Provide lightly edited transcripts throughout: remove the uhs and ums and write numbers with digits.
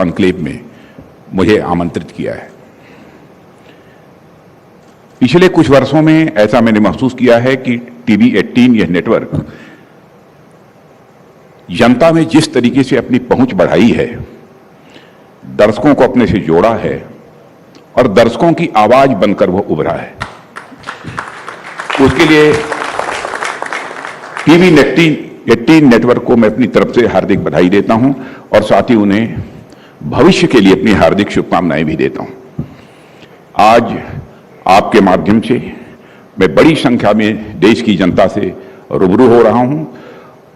Conclave में मुझे आमंत्रित किया है। पिछले कुछ वर्षों में ऐसा मैंने महसूस किया है कि टीवी 18 यह नेटवर्क जनता में जिस तरीके से अपनी पहुंच बढ़ाई है, दर्शकों को अपने से जोड़ा है और दर्शकों की आवाज बनकर वो उभरा है, उसके लिए टीवी 18 नेटवर्क को मैं अपनी तरफ से हार्दिक बधाई देता हूं और साथ ही उन्हें भविष्य के लिए अपनी हार्दिक शुभकामनाएं भी देता हूं। आज आपके माध्यम से मैं बड़ी संख्या में देश की जनता से रूबरू हो रहा हूं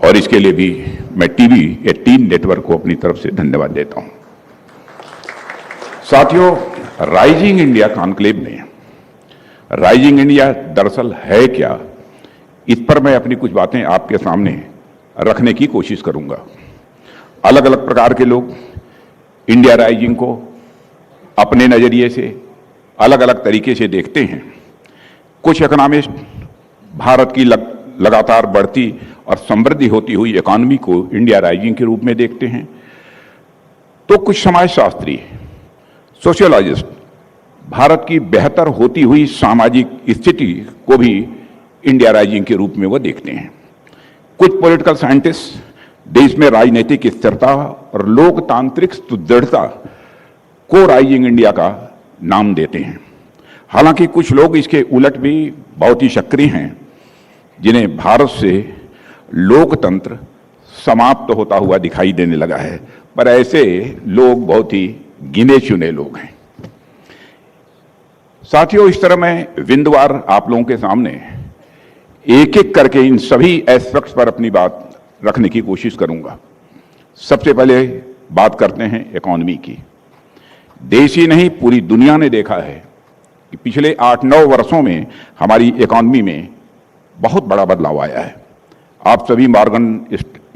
और इसके लिए भी मैं टीवी 18 नेटवर्क को अपनी तरफ से धन्यवाद देता हूं। साथियों, राइजिंग इंडिया कॉन्क्लेव में राइजिंग इंडिया दरअसल है क्या, इस पर मैं अपनी कुछ बातें आपके सामने रखने की कोशिश करूंगा। अलग अलग प्रकार के लोग इंडिया राइजिंग को अपने नजरिए से अलग अलग तरीके से देखते हैं। कुछ इकोनॉमिस्ट भारत की लगातार बढ़ती और समृद्धि होती हुई इकोनॉमी को इंडिया राइजिंग के रूप में देखते हैं, तो कुछ समाजशास्त्री, सोशियोलॉजिस्ट भारत की बेहतर होती हुई सामाजिक स्थिति को भी इंडिया राइजिंग के रूप में वो देखते हैं। कुछ पॉलिटिकल साइंटिस्ट देश में राजनीतिक स्थिरता और लोकतांत्रिक सुदृढ़ता को राइजिंग इंडिया का नाम देते हैं। हालांकि कुछ लोग इसके उलट भी बहुत ही सक्रिय हैं, जिन्हें भारत से लोकतंत्र समाप्त होता हुआ दिखाई देने लगा है, पर ऐसे लोग बहुत ही गिने चुने लोग हैं। साथियों, इस तरह मैं बिंदुवार आप लोगों के सामने एक एक करके इन सभी एस्पेक्ट्स पर अपनी बात रखने की कोशिश करूंगा। सबसे पहले बात करते हैं इकोनॉमी की। देश ही नहीं, पूरी दुनिया ने देखा है कि पिछले 8-9 वर्षों में हमारी इकोनॉमी में बहुत बड़ा बदलाव आया है। आप सभी मॉर्गन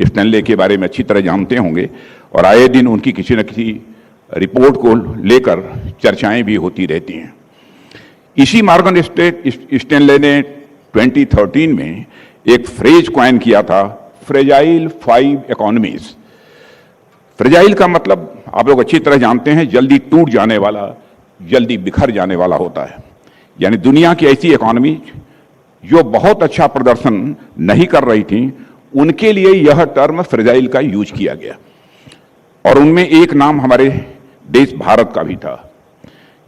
स्टैनले के बारे में अच्छी तरह जानते होंगे और आए दिन उनकी किसी न किसी रिपोर्ट को लेकर चर्चाएं भी होती रहती हैं। इसी मॉर्गन स्टैनले ने 2013 में एक फ्रेज कॉइन किया था, फ्रेजाइल 5 इकोनॉमीज। फ्रेजाइल का मतलब आप लोग अच्छी तरह जानते हैं, जल्दी टूट जाने वाला, जल्दी बिखर जाने वाला होता है। यानी दुनिया की ऐसी इकोनॉमी जो बहुत अच्छा प्रदर्शन नहीं कर रही थी, उनके लिए यह टर्म फ्रेजाइल का यूज किया गया और उनमें एक नाम हमारे देश भारत का भी था।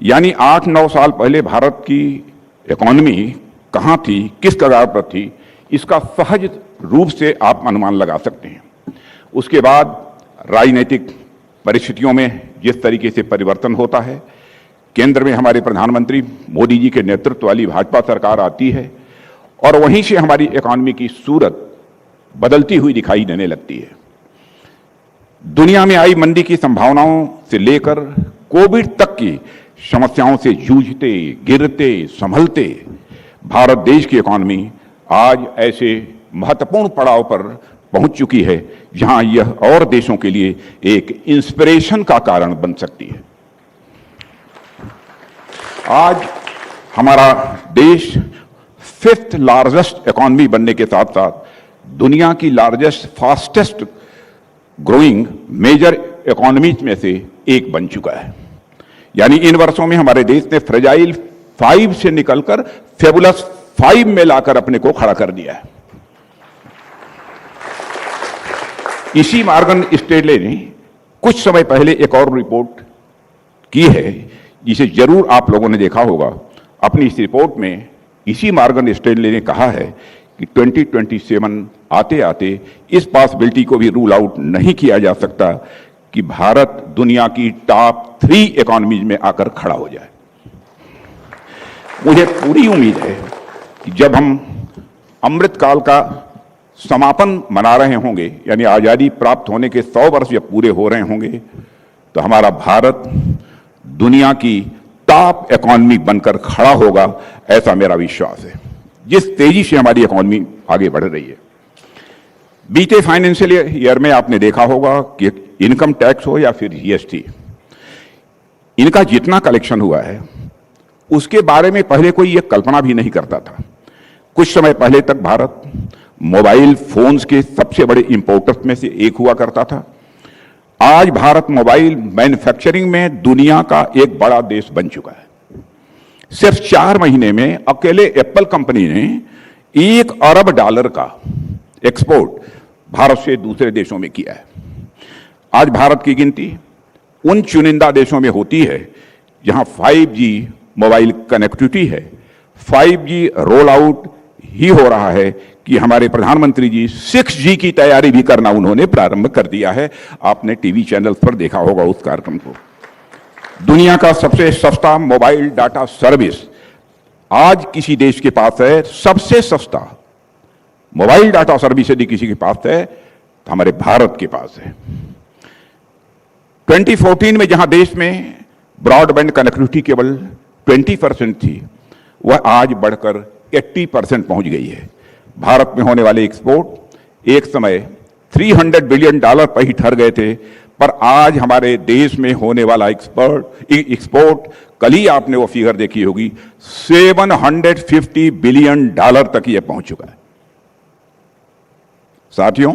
यानी 8-9 साल पहले भारत की इकोनॉमी कहां थी, किस कगार पर थी, इसका सहज रूप से आप अनुमान लगा सकते हैं। उसके बाद राजनीतिक परिस्थितियों में जिस तरीके से परिवर्तन होता है, केंद्र में हमारे प्रधानमंत्री मोदी जी के नेतृत्व वाली भाजपा सरकार आती है और वहीं से हमारी इकोनॉमी की सूरत बदलती हुई दिखाई देने लगती है। दुनिया में आई मंदी की संभावनाओं से लेकर कोविड तक की समस्याओं से जूझते, गिरते, संभलते भारत देश की इकोनॉमी आज ऐसे महत्वपूर्ण पड़ाव पर पहुंच चुकी है जहां यह और देशों के लिए एक इंस्पिरेशन का कारण बन सकती है। आज हमारा देश 5th लार्जेस्ट इकोनॉमी बनने के साथ साथ दुनिया की largest fastest growing major economies में से एक बन चुका है। यानी इन वर्षों में हमारे देश ने फ्रेजाइल 5 से निकलकर फेबुलस 5 में लाकर अपने को खड़ा कर दिया है। इसी मॉर्गन स्टैनले ने कुछ समय पहले एक और रिपोर्ट की है, जिसे जरूर आप लोगों ने देखा होगा। अपनी इस रिपोर्ट में इसी मॉर्गन स्टैनले ने कहा है कि 2027 आते आते इस पॉसिबिलिटी को भी रूल आउट नहीं किया जा सकता कि भारत दुनिया की टॉप 3 इकोनॉमीज में आकर खड़ा हो जाए। मुझे पूरी उम्मीद है कि जब हम अमृतकाल का समापन मना रहे होंगे, यानी आज़ादी प्राप्त होने के 100 वर्ष जब पूरे हो रहे होंगे, तो हमारा भारत दुनिया की टॉप इकोनॉमी बनकर खड़ा होगा, ऐसा मेरा विश्वास है। जिस तेजी से हमारी इकोनॉमी आगे बढ़ रही है, बीते फाइनेंशियल ईयर में आपने देखा होगा कि इनकम टैक्स हो या फिर जीएसटी, इनका जितना कलेक्शन हुआ है उसके बारे में पहले कोई ये कल्पना भी नहीं करता था। कुछ समय पहले तक भारत मोबाइल फोन्स के सबसे बड़े इंपोर्टर्स में से एक हुआ करता था। आज भारत मोबाइल मैन्युफैक्चरिंग में दुनिया का एक बड़ा देश बन चुका है। सिर्फ 4 महीने में अकेले एप्पल कंपनी ने $1 अरब का एक्सपोर्ट भारत से दूसरे देशों में किया है। आज भारत की गिनती उन चुनिंदा देशों में होती है जहां 5G मोबाइल कनेक्टिविटी है। 5G रोल आउट ही हो रहा है कि हमारे प्रधानमंत्री जी 6G की तैयारी भी करना उन्होंने प्रारंभ कर दिया है। आपने टीवी चैनल पर देखा होगा उस कार्यक्रम को। दुनिया का सबसे सस्ता मोबाइल डाटा सर्विस आज किसी देश के पास है। सबसे सस्ता मोबाइल डाटा सर्विस यदि किसी के पास है तो हमारे भारत के पास है। 2014 में जहां देश में ब्रॉडबैंड कनेक्टिविटी केवल 20% थी, वह आज बढ़कर 80% पहुंच गई है। भारत में होने वाले एक्सपोर्ट एक समय $300 बिलियन पर ही ठहर गए थे, पर आज हमारे देश में होने वाला एक्सपोर्ट कल ही आपने वो फिगर देखी होगी, $750 बिलियन तक यह पहुंच चुका है। साथियों,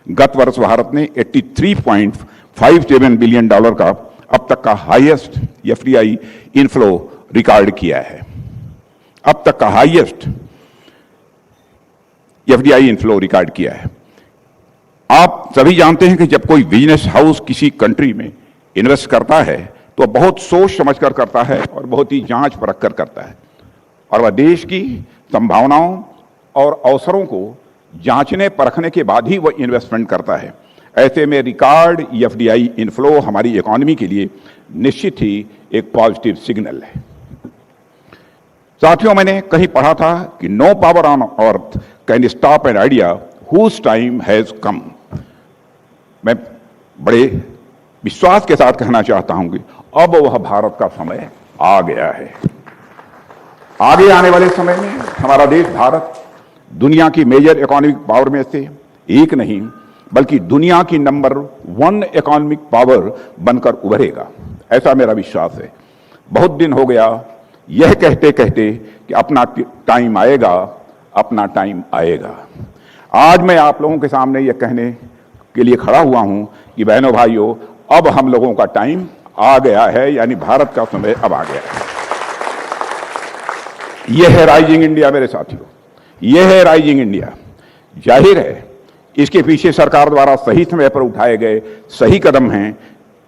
गत वर्ष भारत ने $83.57 बिलियन का अब तक का हाईएस्ट FDI इनफ्लो रिकॉर्ड किया है। अब तक का हाईएस्ट FDI इनफ्लो रिकॉर्ड किया है। आप सभी जानते हैं कि जब कोई बिजनेस हाउस किसी कंट्री में इन्वेस्ट करता है तो बहुत सोच समझकर करता है और बहुत ही जांच परख कर करता है, और वह देश की संभावनाओं और अवसरों को जांचने परखने के बाद ही वह इन्वेस्टमेंट करता है। ऐसे में रिकॉर्ड FDI इनफ्लो हमारी इकोनॉमी के लिए निश्चित ही एक पॉजिटिव सिग्नल है। साथियों, मैंने कहीं पढ़ा था कि no power on earth can stop an idea whose time has come. मैं बड़े विश्वास के साथ कहना चाहता हूं कि अब वह भारत का समय आ गया है। आगे आने वाले समय में हमारा देश भारत दुनिया की मेजर इकोनॉमिक पावर में से एक नहीं बल्कि दुनिया की नंबर 1 इकोनॉमिक पावर बनकर उभरेगा, ऐसा मेरा विश्वास है। बहुत दिन हो गया यह कहते कहते कि अपना टाइम आएगा, अपना टाइम आएगा। आज मैं आप लोगों के सामने यह कहने के लिए खड़ा हुआ हूं कि बहनों भाइयों, अब हम लोगों का टाइम आ गया है, यानी भारत का समय अब आ गया है। यह है राइजिंग इंडिया मेरे साथियों, यह है राइजिंग इंडिया। जाहिर है इसके पीछे सरकार द्वारा सही समय पर उठाए गए सही कदम हैं,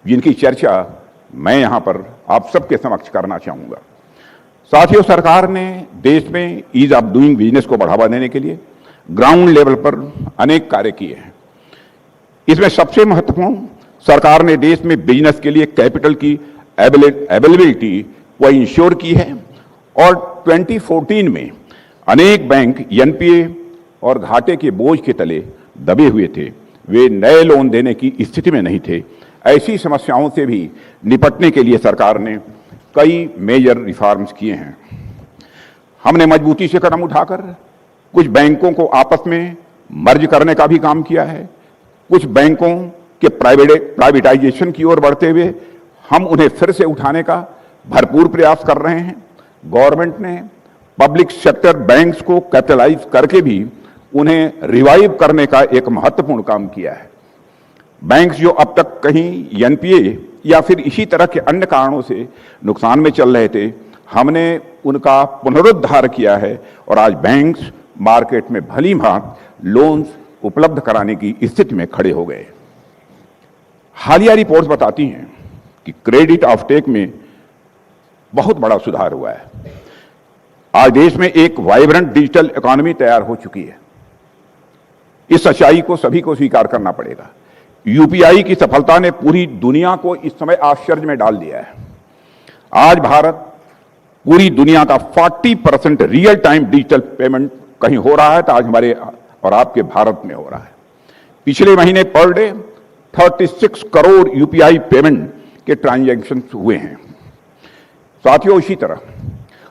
जिनकी चर्चा मैं यहां पर आप सबके समक्ष करना चाहूंगा। साथियों, सरकार ने देश में ईज ऑफ डूइंग बिजनेस को बढ़ावा देने के लिए ग्राउंड लेवल पर अनेक कार्य किए हैं। इसमें सबसे महत्वपूर्ण, सरकार ने देश में बिजनेस के लिए कैपिटल की अवेलेबिलिटी को इंश्योर की है, और 2014 में अनेक बैंक NPA और घाटे के बोझ के तले दबे हुए थे। वे नए लोन देने की स्थिति में नहीं थे। ऐसी समस्याओं से भी निपटने के लिए सरकार ने कई मेजर रिफॉर्म्स किए हैं। हमने मजबूती से कदम उठाकर कुछ बैंकों को आपस में मर्ज करने का भी काम किया है। कुछ बैंकों के प्राइवेटाइजेशन की ओर बढ़ते हुए हम उन्हें फिर से उठाने का भरपूर प्रयास कर रहे हैं। गवर्नमेंट ने पब्लिक सेक्टर बैंक्स को कैपिटलाइज करके भी उन्हें रिवाइव करने का एक महत्वपूर्ण काम किया है। बैंक्स जो अब तक कहीं NPA या फिर इसी तरह के अन्य कारणों से नुकसान में चल रहे थे, हमने उनका पुनरुद्धार किया है और आज बैंक्स मार्केट में भली भांत लोन्स उपलब्ध कराने की स्थिति में खड़े हो गए। हालिया रिपोर्ट्स बताती हैं कि क्रेडिट ऑफटेक में बहुत बड़ा सुधार हुआ है। आज देश में एक वाइब्रेंट डिजिटल इकोनॉमी तैयार हो चुकी है। इस सच्चाई को सभी को स्वीकार करना पड़ेगा। UPI की सफलता ने पूरी दुनिया को इस समय आश्चर्य में डाल दिया है। आज भारत पूरी दुनिया का 40% रियल टाइम डिजिटल पेमेंट कहीं हो रहा है तो आज हमारे और आपके भारत में हो रहा है। पिछले महीने per day 36 crore UPI payment के ट्रांजैक्शन हुए हैं। साथियों, इसी तरह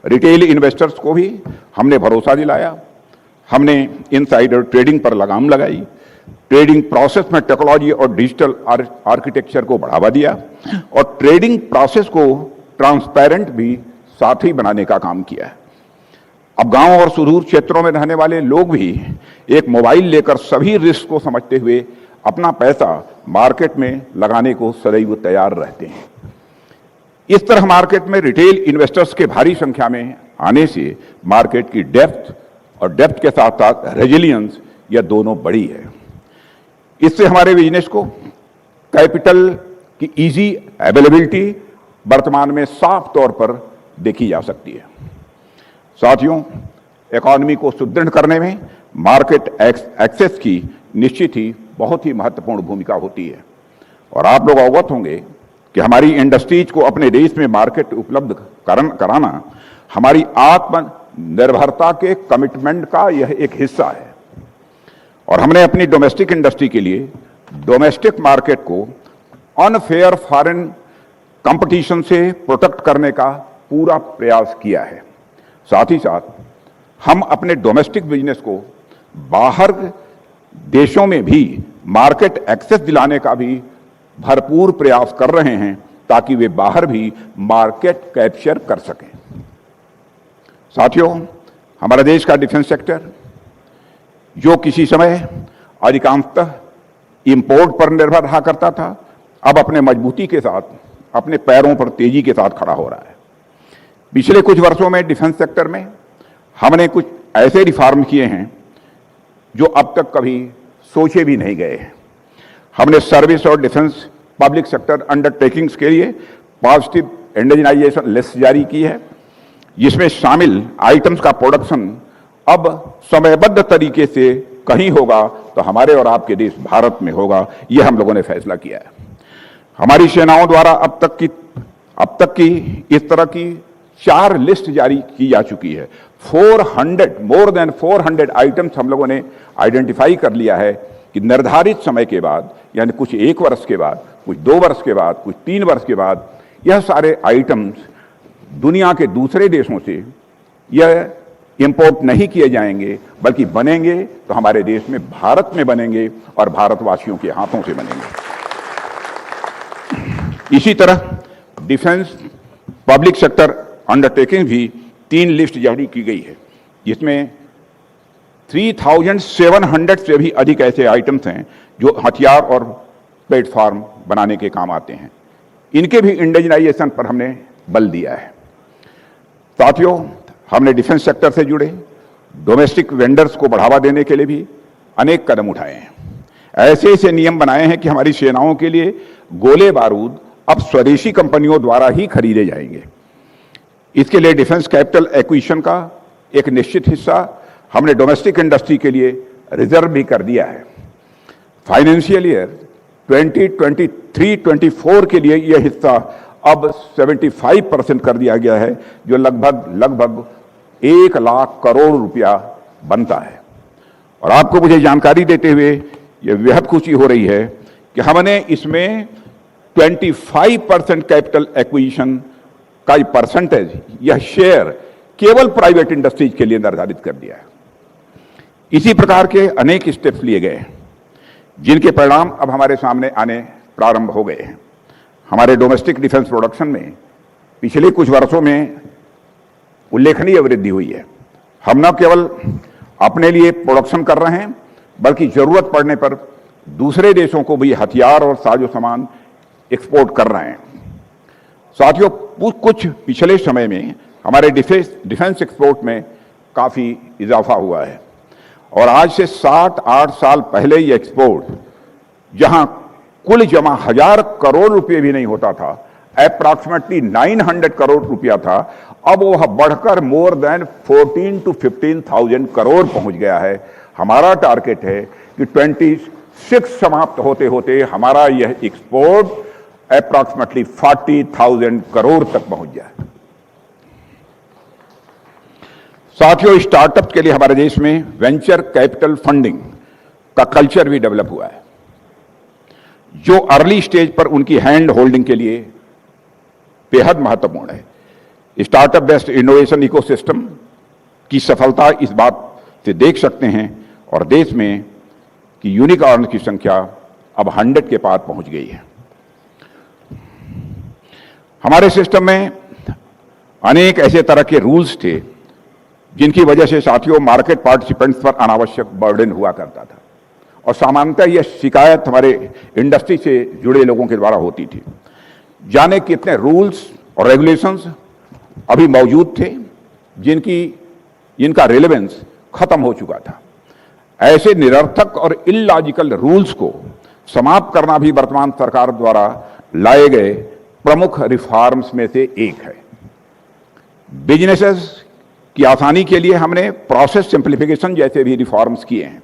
रिटेल इन्वेस्टर्स को भी हमने भरोसा दिलाया। हमने इनसाइडर ट्रेडिंग पर लगाम लगाई, ट्रेडिंग प्रोसेस में टेक्नोलॉजी और डिजिटल आर्किटेक्चर को बढ़ावा दिया और ट्रेडिंग प्रोसेस को ट्रांसपेरेंट भी साथ ही बनाने का काम किया है। अब गांव और सुदूर क्षेत्रों में रहने वाले लोग भी एक मोबाइल लेकर सभी रिस्क को समझते हुए अपना पैसा मार्केट में लगाने को सदैव तैयार रहते हैं। इस तरह मार्केट में रिटेल इन्वेस्टर्स के भारी संख्या में आने से मार्केट की डेप्थ और डेप्थ के साथ साथ रेजिलियंस यह दोनों बढ़ी है। इससे हमारे बिजनेस को कैपिटल की इजी अवेलेबिलिटी वर्तमान में साफ तौर पर देखी जा सकती है। साथियों, इकॉनमी को सुदृढ़ करने में मार्केट एक्सेस की निश्चित ही बहुत ही महत्वपूर्ण भूमिका होती है और आप लोग अवगत होंगे कि हमारी इंडस्ट्रीज को अपने देश में मार्केट उपलब्ध कराना हमारी आत्मनिर्भरता के कमिटमेंट का यह एक हिस्सा है और हमने अपनी डोमेस्टिक इंडस्ट्री के लिए डोमेस्टिक मार्केट को अनफेयर फॉरेन कंपटीशन से प्रोटेक्ट करने का पूरा प्रयास किया है। साथ ही साथ हम अपने डोमेस्टिक बिजनेस को बाहर देशों में भी मार्केट एक्सेस दिलाने का भी भरपूर प्रयास कर रहे हैं ताकि वे बाहर भी मार्केट कैप्चर कर सकें। साथियों, हमारा देश का डिफेंस सेक्टर जो किसी समय अधिकांशतः इंपोर्ट पर निर्भर रहा करता था, अब अपने मजबूती के साथ अपने पैरों पर तेजी के साथ खड़ा हो रहा है। पिछले कुछ वर्षों में डिफेंस सेक्टर में हमने कुछ ऐसे रिफॉर्म किए हैं जो अब तक कभी सोचे भी नहीं गए हैं। हमने सर्विस और डिफेंस पब्लिक सेक्टर अंडरटेकिंग्स के लिए पॉजिटिव इंडिजिनाइजेशन लिस्ट जारी की है, जिसमें शामिल आइटम्स का प्रोडक्शन अब समयबद्ध तरीके से कहीं होगा तो हमारे और आपके देश भारत में होगा, यह हम लोगों ने फैसला किया है। हमारी सेनाओं द्वारा अब तक की इस तरह की 4 लिस्ट जारी की जा चुकी है। मोर देन 400 आइटम्स हम लोगों ने आइडेंटिफाई कर लिया है कि निर्धारित समय के बाद, यानी कुछ 1 वर्ष के बाद, कुछ 2 वर्ष के बाद, कुछ 3 वर्ष के बाद, यह सारे आइटम्स दुनिया के दूसरे देशों से यह इंपोर्ट नहीं किए जाएंगे, बल्कि बनेंगे तो हमारे देश में भारत में बनेंगे और भारतवासियों के हाथों से बनेंगे। इसी तरह डिफेंस पब्लिक सेक्टर अंडरटेकिंग भी 3 लिस्ट जारी की गई है, जिसमें 3700 से भी अधिक ऐसे आइटम्स हैं जो हथियार और प्लेटफॉर्म बनाने के काम आते हैं। इनके भी इंडिजिनाइजेशन पर हमने बल दिया है। साथियों, हमने डिफेंस सेक्टर से जुड़े डोमेस्टिक वेंडर्स को बढ़ावा देने के लिए भी अनेक कदम उठाए हैं। ऐसे ऐसे नियम बनाए हैं कि हमारी सेनाओं के लिए गोले बारूद अब स्वदेशी कंपनियों द्वारा ही खरीदे जाएंगे। इसके लिए डिफेंस कैपिटल एक्विजिशन का एक निश्चित हिस्सा हमने डोमेस्टिक इंडस्ट्री के लिए रिजर्व भी कर दिया है। फाइनेंशियल ईयर 2023-24 के लिए यह हिस्सा अब 75% कर दिया गया है, जो लगभग 1 लाख करोड़ रुपया बनता है। और आपको मुझे जानकारी देते हुए यह बेहद खुशी हो रही है कि हमने इसमें 25% कैपिटल एक्विजिशन का परसेंटेज, यह शेयर केवल प्राइवेट इंडस्ट्रीज के लिए निर्धारित कर दिया है। इसी प्रकार के अनेक स्टेप्स लिए गए हैं, जिनके परिणाम अब हमारे सामने आने प्रारंभ हो गए हैं। हमारे डोमेस्टिक डिफेंस प्रोडक्शन में पिछले कुछ वर्षों में उल्लेखनीय वृद्धि हुई है। हम न केवल अपने लिए प्रोडक्शन कर रहे हैं, बल्कि जरूरत पड़ने पर दूसरे देशों को भी हथियार और साजो सामान एक्सपोर्ट कर रहे हैं। साथियों, कुछ पिछले समय में हमारे डिफेंस एक्सपोर्ट में काफी इजाफा हुआ है और आज से 7-8 साल पहले ये एक्सपोर्ट, जहां कुल जमा 1000 करोड़ रुपए भी नहीं होता था, अप्रॉक्सीमेटली 900 करोड़ रुपया था, अब वह बढ़कर मोर देन 14 to 15,000 करोड़ पहुंच गया है। हमारा टारगेट है कि 26 समाप्त होते होते हमारा यह एक्सपोर्ट अप्रॉक्सीमेटली 40,000 करोड़ तक पहुंच जाए। साथियों, स्टार्टअप के लिए हमारे देश में वेंचर कैपिटल फंडिंग का कल्चर भी डेवलप हुआ है, जो अर्ली स्टेज पर उनकी हैंड होल्डिंग के लिए बेहद महत्वपूर्ण है। स्टार्टअप बेस्ड इनोवेशन इकोसिस्टम की सफलता इस बात से देख सकते हैं और देश में कि यूनिकॉर्न की संख्या अब 100 के पार पहुंच गई है। हमारे सिस्टम में अनेक ऐसे तरह के रूल्स थे जिनकी वजह से साथियों मार्केट पार्टिसिपेंट्स पर अनावश्यक बर्डन हुआ करता था और सामान्यतः यह शिकायत हमारे इंडस्ट्री से जुड़े लोगों के द्वारा होती थी। जाने कितने रूल्स और रेगुलेशंस अभी मौजूद थे जिनका रेलेवेंस खत्म हो चुका था। ऐसे निरर्थक और इलॉजिकल रूल्स को समाप्त करना भी वर्तमान सरकार द्वारा लाए गए प्रमुख रिफॉर्म्स में से एक है। बिजनेसेस की आसानी के लिए हमने प्रोसेस सिंप्लीफिकेशन जैसे भी रिफॉर्म्स किए हैं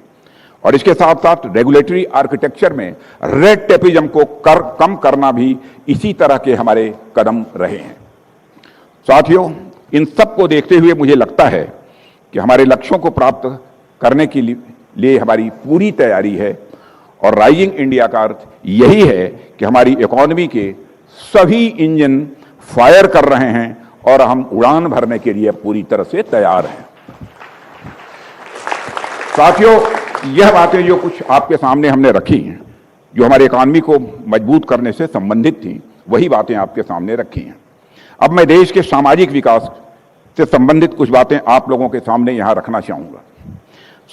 और इसके साथ साथ रेगुलेटरी आर्किटेक्चर में रेड टेपिज्म को कम करना भी इसी तरह के हमारे कदम रहे हैं। साथियों, इन सब को देखते हुए मुझे लगता है कि हमारे लक्ष्यों को प्राप्त करने के लिए हमारी पूरी तैयारी है और राइजिंग इंडिया का अर्थ यही है कि हमारी इकोनॉमी के सभी इंजन फायर कर रहे हैं और हम उड़ान भरने के लिए पूरी तरह से तैयार हैं। साथियों, यह बातें जो कुछ आपके सामने हमने रखी हैं, जो हमारे इकोनॉमी को मजबूत करने से संबंधित थी, वही बातें आपके सामने रखी हैं। अब मैं देश के सामाजिक विकास से संबंधित कुछ बातें आप लोगों के सामने यहां रखना चाहूंगा।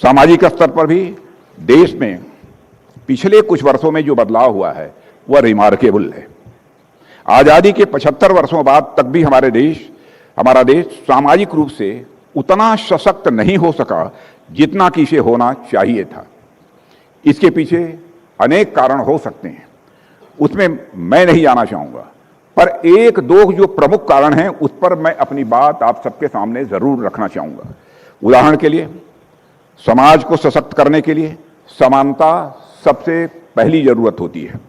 सामाजिक स्तर पर भी देश में पिछले कुछ वर्षों में जो बदलाव हुआ है वह रिमार्केबल है। आजादी के 75 वर्षों बाद तक भी हमारा देश सामाजिक रूप से उतना सशक्त नहीं हो सका जितना कि इसे होना चाहिए था। इसके पीछे अनेक कारण हो सकते हैं, उसमें मैं नहीं जाना चाहूंगा, पर एक दो जो प्रमुख कारण हैं उस पर मैं अपनी बात आप सबके सामने जरूर रखना चाहूंगा। उदाहरण के लिए, समाज को सशक्त करने के लिए समानता सबसे पहली जरूरत होती है।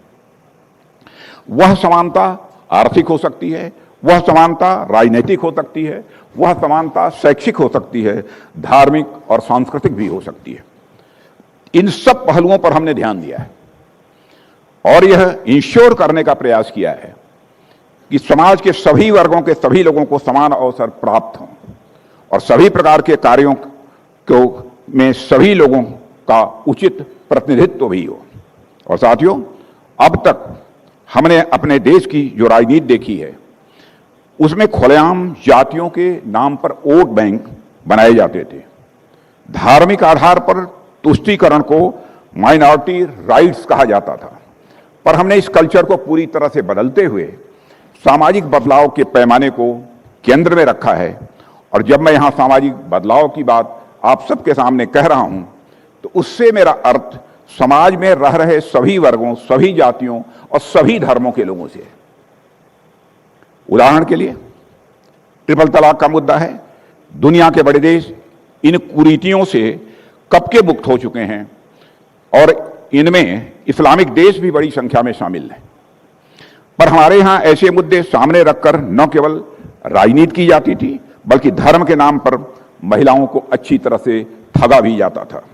वह समानता आर्थिक हो सकती है, वह समानता राजनीतिक हो सकती है, वह समानता शैक्षिक हो सकती है, धार्मिक और सांस्कृतिक भी हो सकती है। इन सब पहलुओं पर हमने ध्यान दिया है और यह इंश्योर करने का प्रयास किया है कि समाज के सभी वर्गों के सभी लोगों को समान अवसर प्राप्त हों और सभी प्रकार के कार्यों में सभी लोगों का उचित प्रतिनिधित्व भी हो। और साथियों, अब तक हमने अपने देश की जो राजनीति देखी है उसमें खुलेआम जातियों के नाम पर वोट बैंक बनाए जाते थे। धार्मिक आधार पर तुष्टीकरण को माइनॉरिटी राइट्स कहा जाता था, पर हमने इस कल्चर को पूरी तरह से बदलते हुए सामाजिक बदलाव के पैमाने को केंद्र में रखा है। और जब मैं यहां सामाजिक बदलाव की बात आप सबके सामने कह रहा हूं तो उससे मेरा अर्थ समाज में रह रहे सभी वर्गों, सभी जातियों और सभी धर्मों के लोगों से है। उदाहरण के लिए, ट्रिपल तलाक का मुद्दा है। दुनिया के बड़े देश इन कुरीतियों से कब के मुक्त हो चुके हैं और इनमें इस्लामिक देश भी बड़ी संख्या में शामिल हैं, पर हमारे यहां ऐसे मुद्दे सामने रखकर न केवल राजनीति की जाती थी बल्कि धर्म के नाम पर महिलाओं को अच्छी तरह से ठगा भी जाता था।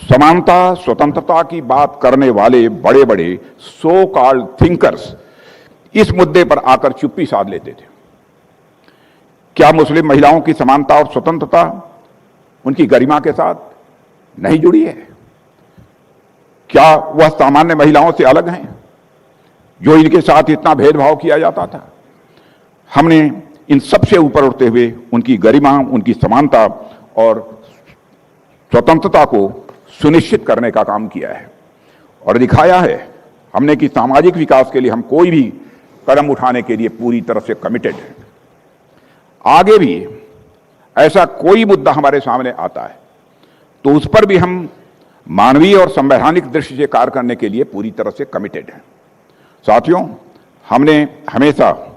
समानता, स्वतंत्रता की बात करने वाले बड़े बड़े सो कॉल्ड थिंकर्स इस मुद्दे पर आकर चुप्पी साध लेते थे। क्या मुस्लिम महिलाओं की समानता और स्वतंत्रता उनकी गरिमा के साथ नहीं जुड़ी है? क्या वह सामान्य महिलाओं से अलग हैं जो इनके साथ इतना भेदभाव किया जाता था? हमने इन सबसे ऊपर उठते हुए उनकी गरिमा, उनकी समानता और स्वतंत्रता को सुनिश्चित करने का काम किया है और दिखाया है हमने कि सामाजिक विकास के लिए हम कोई भी कदम उठाने के लिए पूरी तरह से कमिटेड है। आगे भी ऐसा कोई मुद्दा हमारे सामने आता है तो उस पर भी हम मानवीय और संवैधानिक दृष्टि से कार्य करने के लिए पूरी तरह से कमिटेड हैं। साथियों, हमने हमेशा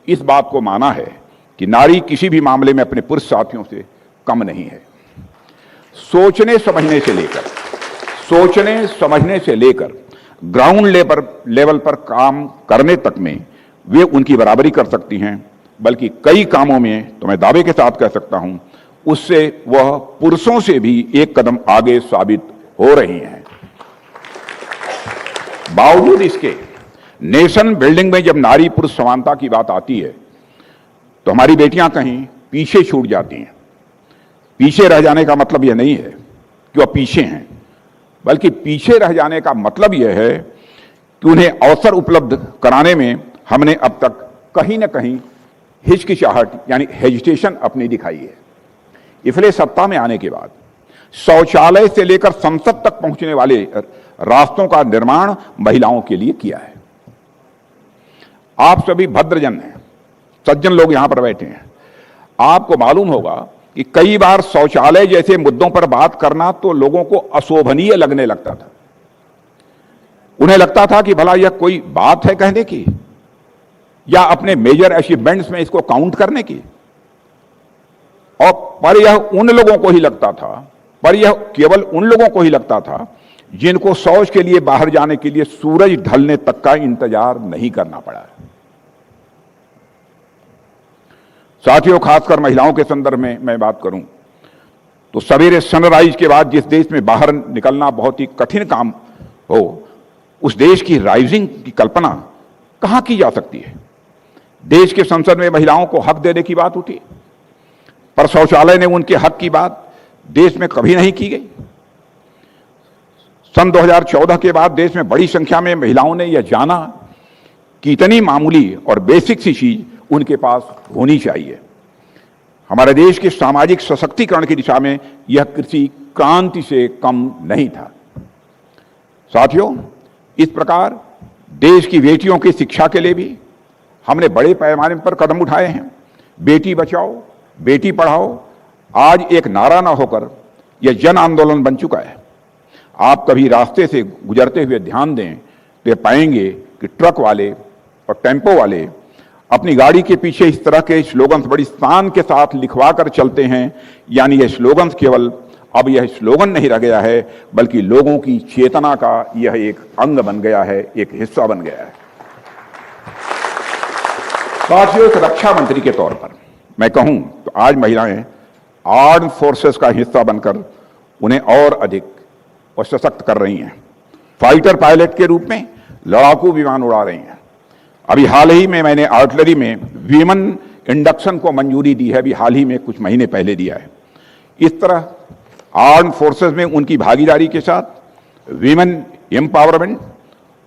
इस बात को माना है कि नारी किसी भी मामले में अपने पुरुष साथियों से कम नहीं है। सोचने समझने से लेकर ग्राउंड लेवल पर काम करने तक में वे उनकी बराबरी कर सकती हैं, बल्कि कई कामों में तो मैं दावे के साथ कह सकता हूं उससे वह पुरुषों से भी एक कदम आगे साबित हो रही हैं। बावजूद इसके नेशन बिल्डिंग में जब नारी पुरुष समानता की बात आती है तो हमारी बेटियां कहीं पीछे छूट जाती हैं। पीछे रह जाने का मतलब यह नहीं है कि वह पीछे हैं, बल्कि पीछे रह जाने का मतलब यह है कि उन्हें अवसर उपलब्ध कराने में हमने अब तक कहीं ना कहीं हिचकिचाहट यानी हेजिटेशन अपनी दिखाई है। इसलिए सत्ता में आने के बाद शौचालय से लेकर संसद तक पहुंचने वाले रास्तों का निर्माण महिलाओं के लिए किया है। आप सभी भद्रजन हैं, सज्जन लोग यहां पर बैठे हैं, आपको मालूम होगा कि कई बार शौचालय जैसे मुद्दों पर बात करना तो लोगों को अशोभनीय लगने लगता था। उन्हें लगता था कि भला यह कोई बात है कहने की, या अपने मेजर अचीवमेंट्स में इसको काउंट करने की। और पर यह केवल उन लोगों को ही लगता था जिनको शौच के लिए बाहर जाने के लिए सूरज ढलने तक का इंतजार नहीं करना पड़ा। साथियों, खासकर महिलाओं के संदर्भ में मैं बात करूं तो सवेरे सनराइज के बाद जिस देश में बाहर निकलना बहुत ही कठिन काम हो, उस देश की राइजिंग की कल्पना कहां की जा सकती है। देश के संसद में महिलाओं को हक देने की बात उठी, पर शौचालय ने उनके हक की बात देश में कभी नहीं की गई। सन 2014 के बाद देश में बड़ी संख्या में महिलाओं ने यह जाना कि इतनी मामूली और बेसिक सी चीज उनके पास होनी चाहिए। हमारे देश के सामाजिक सशक्तिकरण की दिशा में यह किसी क्रांति से कम नहीं था। साथियों, इस प्रकार देश की बेटियों की शिक्षा के लिए भी हमने बड़े पैमाने पर कदम उठाए हैं। बेटी बचाओ, बेटी पढ़ाओ आज एक नारा ना होकर यह जन आंदोलन बन चुका है। आप कभी रास्ते से गुजरते हुए ध्यान दें तो पाएंगे कि ट्रक वाले और टेम्पो वाले अपनी गाड़ी के पीछे इस तरह के स्लोगन्स बड़ी शान के साथ लिखवा कर चलते हैं। यानी यह स्लोगन्स केवल अब यह स्लोगन नहीं रह गया है, बल्कि लोगों की चेतना का यह एक अंग बन गया है, एक हिस्सा बन गया है। साथियों, एक रक्षा मंत्री के तौर पर मैं कहूं तो आज महिलाएं आर्म्ड फोर्सेस का हिस्सा बनकर उन्हें और अधिक और सशक्त कर रही हैं। फाइटर पायलट के रूप में लड़ाकू विमान उड़ा रही हैं। अभी हाल ही में मैंने आर्टिलरी में वीमेन इंडक्शन को मंजूरी दी है, अभी हाल ही में कुछ महीने पहले दिया है। इस तरह आर्म्ड फोर्सेस में उनकी भागीदारी के साथ वीमेन एम्पावरमेंट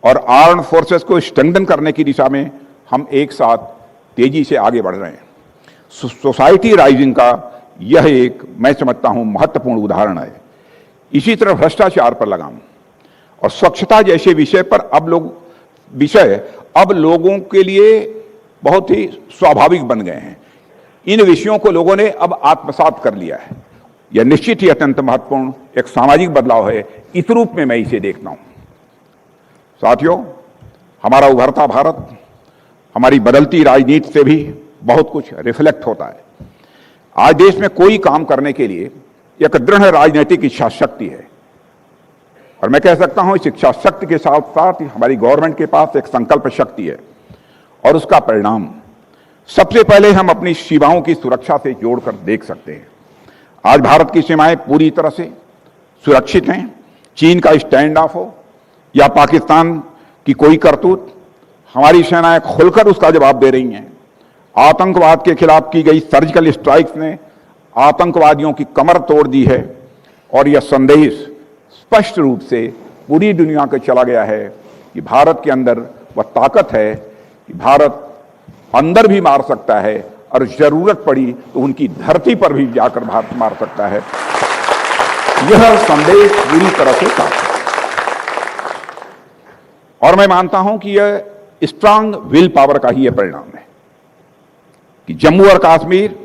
और आर्म्ड फोर्सेस को स्ट्रेंथन करने की दिशा में हम एक साथ तेजी से आगे बढ़ रहे हैं। सोसाइटी राइजिंग का यह एक मैं समझता हूं महत्वपूर्ण उदाहरण है। इसी तरह भ्रष्टाचार पर लगाम और स्वच्छता जैसे विषय पर अब लोगों के लिए बहुत ही स्वाभाविक बन गए हैं। इन विषयों को लोगों ने अब आत्मसात कर लिया है। यह निश्चित ही अत्यंत महत्वपूर्ण एक सामाजिक बदलाव है। इस रूप में मैं इसे देखता हूं। साथियों, हमारा उभरता भारत हमारी बदलती राजनीति से भी बहुत कुछ रिफ्लेक्ट होता है। आज देश में कोई काम करने के लिए एक दृढ़ राजनीतिक इच्छा शक्ति है, और मैं कह सकता हूं इस इच्छा शक्ति के साथ साथ हमारी गवर्नमेंट के पास एक संकल्प शक्ति है। और उसका परिणाम सबसे पहले हम अपनी सीमाओं की सुरक्षा से जोड़कर देख सकते हैं। आज भारत की सीमाएं पूरी तरह से सुरक्षित हैं। चीन का स्टैंड ऑफ हो या पाकिस्तान की कोई करतूत, हमारी सेनाएं खुलकर उसका जवाब दे रही हैं। आतंकवाद के खिलाफ की गई सर्जिकल स्ट्राइक्स ने आतंकवादियों की कमर तोड़ दी है, और यह संदेश स्पष्ट रूप से पूरी दुनिया को चला गया है कि भारत के अंदर वह ताकत है कि भारत अंदर भी मार सकता है, और जरूरत पड़ी तो उनकी धरती पर भी जाकर भारत मार सकता है। यह संदेश पूरी तरह से साफ है, और मैं मानता हूं कि यह स्ट्रांग विल पावर का ही यह परिणाम है कि जम्मू और कश्मीर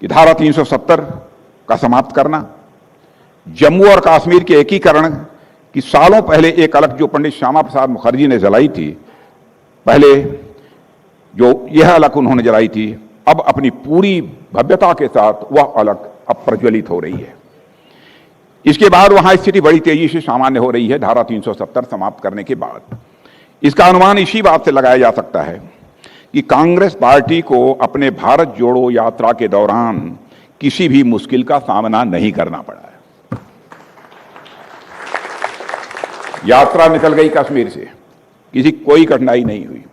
की धारा 370 का समाप्त करना, जम्मू और कश्मीर के एकीकरण की सालों पहले एक अलग जो पंडित श्यामा प्रसाद मुखर्जी ने जलाई थी, पहले जो यह अलग उन्होंने जलाई थी, अब अपनी पूरी भव्यता के साथ वह अलग अब प्रज्वलित हो रही है। इसके बाद वहां स्थिति बड़ी तेजी से सामान्य हो रही है धारा 370 समाप्त करने के बाद। इसका अनुमान इसी बात से लगाया जा सकता है कि कांग्रेस पार्टी को अपने भारत जोड़ो यात्रा के दौरान किसी भी मुश्किल का सामना नहीं करना पड़ा है। यात्रा निकल गई कश्मीर से, कोई कठिनाई नहीं हुई।